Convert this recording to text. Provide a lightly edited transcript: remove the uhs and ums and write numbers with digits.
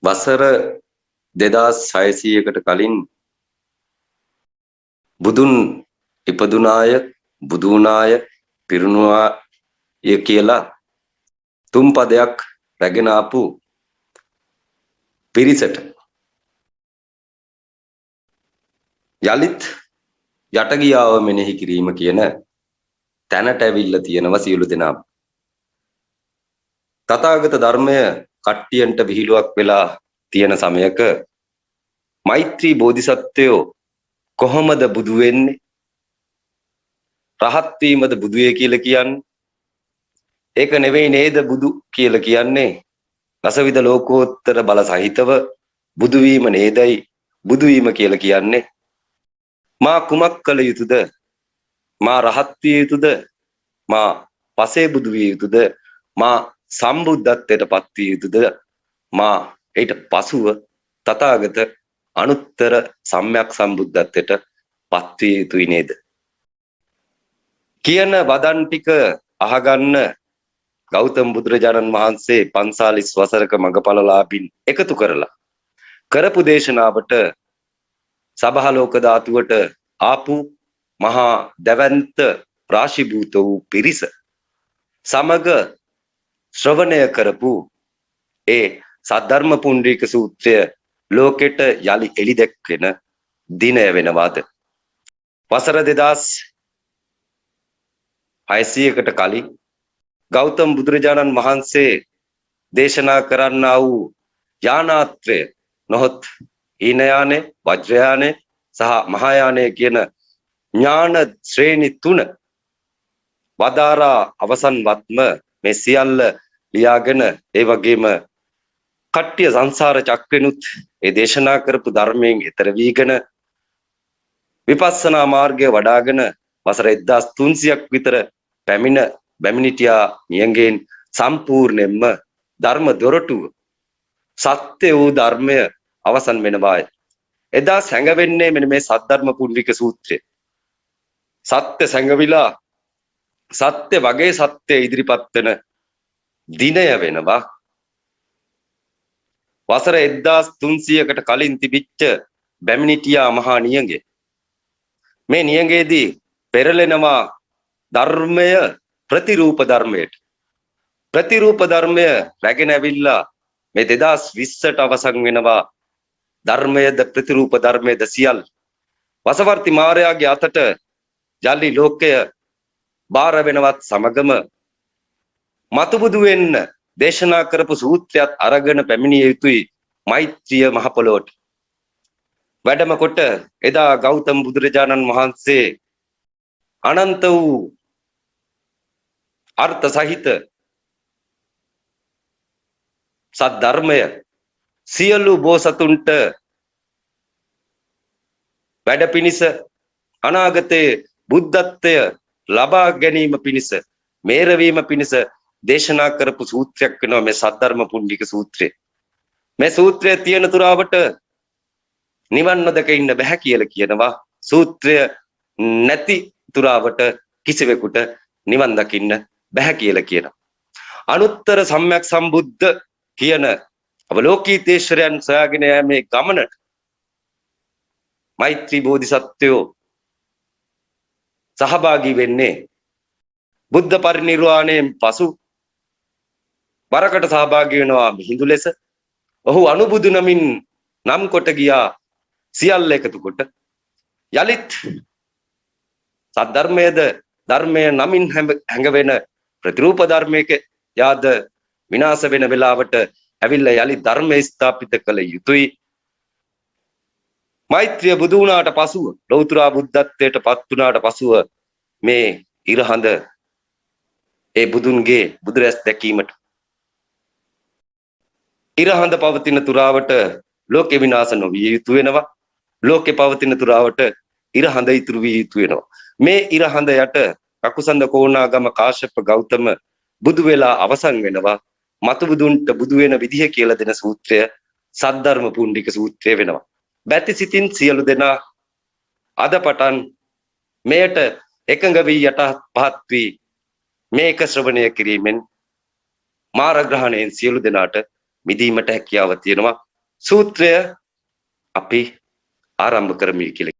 වසර 2600කට කලින් බුදුන් ඉපදුනාය බුදු වුණාය පිරුණාය කියලා තුන් පදයක් රැගෙන ආපු පිරිසට යලිත් යටගියාව මෙනෙහි කිරීම කියන තැනට ඇවිල්ලා තියෙනවා සියලු දෙනා. තථාගත ධර්මය කට්ටියන්ට විහිළුවක් වෙලා තියෙන සමයක මෛත්‍රී බෝධිසත්වයෝ කොහොමද බුදු වෙන්නේ? රහත් වීමද බුදුය කියලා කියන්නේ? ඒක නෙවෙයි නේද බුදු කියලා කියන්නේ? රසවිද ලෝකෝත්තර බල සහිතව බුදු වීම නේදයි බුදු වීම කියලා කියන්නේ? මා කුමක් කළ යුතුද? මා රහත් විය යුතුද? මා පසේ බුදු විය යුතුද? මා සම්බුද්ධත්වයට පත් විය යුතුද? මා ඊට පසුව තථාගත අනුත්තර සම්්‍යක් සම්බුද්ධත්වයට පත් විය යුතුයි නේද? කියන වදන් ටික අහගන්න ගෞතම බුදුරජාණන් වහන්සේ 45 වසරක මගපලලාභින් එකතු කරලා කරපු දේශනාවට සබහාලෝක ධාතුවට ආපු මහා දැවැන්ත රාශිභූත වූ පිරිස සමග ශ්‍රවණය කරපු ඒ සද්ධර්ම පුණ්ඩරීක සූත්‍රය ලෝකෙට යලි එළි දැක්වෙන දිනය වෙනවාද? වසර 2600කට කලින් ගෞතම බුදුරජාණන් වහන්සේ දේශනා කරන්නා වූ යානාත්‍රය නොහොත් ඊනයානේ වජ්‍රයානේ සහ මහායානේ කියන ඥාන ශ්‍රේණි තුන වදාරා අවසන්වත්ම මේ සියල්ල ලියාගෙන ඒ වගේම කට්ටිය සංසාර චක්‍රෙනුත් ඒ දේශනා කරපු ධර්මයෙන් ඈතර වීගෙන විපස්සනා මාර්ගය වඩාගෙන වසර 1300ක් විතර බැමිණිටියා නියඟෙන් සම්පූර්ණයෙන්ම ධර්ම දොරටුව සත්‍ය වූ ධර්මය අවසන් වෙනවායි. එදා සැඟවෙන්නේ මෙන්න මේ සද්ධර්ම පුණ්ඩික සූත්‍රය. සත්‍ය සැඟවිලා සත්‍ය වගේ සත්‍ය ඉදිරිපත් වෙන දිනය වෙනවා. වසර 1300කට කලින් තිබිච්ච බැමිණිටියා මහා නියඟේ මේ නියඟේදී පෙරලෙනවා ධර්මය ප්‍රතිරූප ධර්මයට. ප්‍රතිරූප ධර්මය රැගෙන ඇවිල්ලා මේ 2020ට අවසන් වෙනවා. ධර්මයේද ප්‍රතිරූප ධර්මයේද සියල් වසවර්ති මාරයාගේ අතට ජල්ලි ලෝකය බාර වෙනවත් සමගම මතුබුදු වෙන්න දේශනා කරපු සූත්‍රයත් අරගෙන පැමිණිය යුතුයි මෛත්‍රිය මහ පොළොවට. වැඩම කොට එදා ගෞතම බුදුරජාණන් වහන්සේ අනන්ත වූ අර්ථ සහිත සද්ධර්මය සියලු බෝසතුන්ට වැඩ පිණිස අනාගතයේ බුද්ධත්වය ලබා ගැනීම පිණිස මේරවීම පිණිස දේශනා කරපු සූත්‍රයක් වෙනවා මේ සද්ධර්ම පුණ්ඩික සූත්‍රය. මේ සූත්‍රයේ තියෙන තුරාවට නිවන් නොදක ඉන්න බෑ කියලා කියනවා. සූත්‍රය නැති තුරාවට කිසිවෙකුට නිවන් දකින්න බෑ කියලා කියනවා. අනුත්තර සම්්‍යක් සම්බුද්ධ කියන අවලෝකීතේශ්වරයන් සොයාගෙන යෑමේ ගමනට මෛත්‍රී බෝධිසත්වයෝ සහභාගී වෙන්නේ බුද්ධ පරිනිර්වාණයෙන් පසු වරකට සහභාගී වෙනවා මිහිඳු ලෙස. ඔහු අනුබුදු නමින් නම් කොට ගියා සියල්ල එකතු කොට යලිත් සද්ධර්මයේද ධර්මය නමින් හැඟවෙන ප්‍රතිරූප ධර්මයක යාද විනාශ වෙන වෙලාවට ඇවිල්ලා යලි ධර්මය ස්ථාපිත කළ යුතුයි. මෛත්‍රිය බුදු වුණාට පසුව ලෞතර බුද්ධත්වයට පත් වුණාට පසුව මේ ඉරහඳ ඒ බුදුන්ගේ බුදුරැස් දැකීමට ඉරහඳ පවතින තුරාවට ලෝකේ විනාශ නොවිය යුතු වෙනවා. ලෝකේ පවතින තුරාවට ඉරහඳ ඉතුරු විය යුතු වෙනවා. මේ ඉරහඳ යට කකුසඳ කෝණාගම කාශ්‍යප ගෞතම බුදු වෙලා අවසන් වෙනවා. මතු බුදුන්ට බුදු වෙන විදිහ කියලා දෙන සූත්‍රය සද්ධර්ම පුණ්ඩික සූත්‍රය වෙනවා. බැති සිතින් සියලු දෙනා අද පටන් මෙයට එකඟ වී යටත් පහත් වී මේක ශ්‍රවණය කිරීමෙන් මාර ග්‍රහණයෙන් සියලු දෙනාට මිදීමට හැකියාව තියෙනවා. සූත්‍රය අපි ආරම්භ කරමු කියලා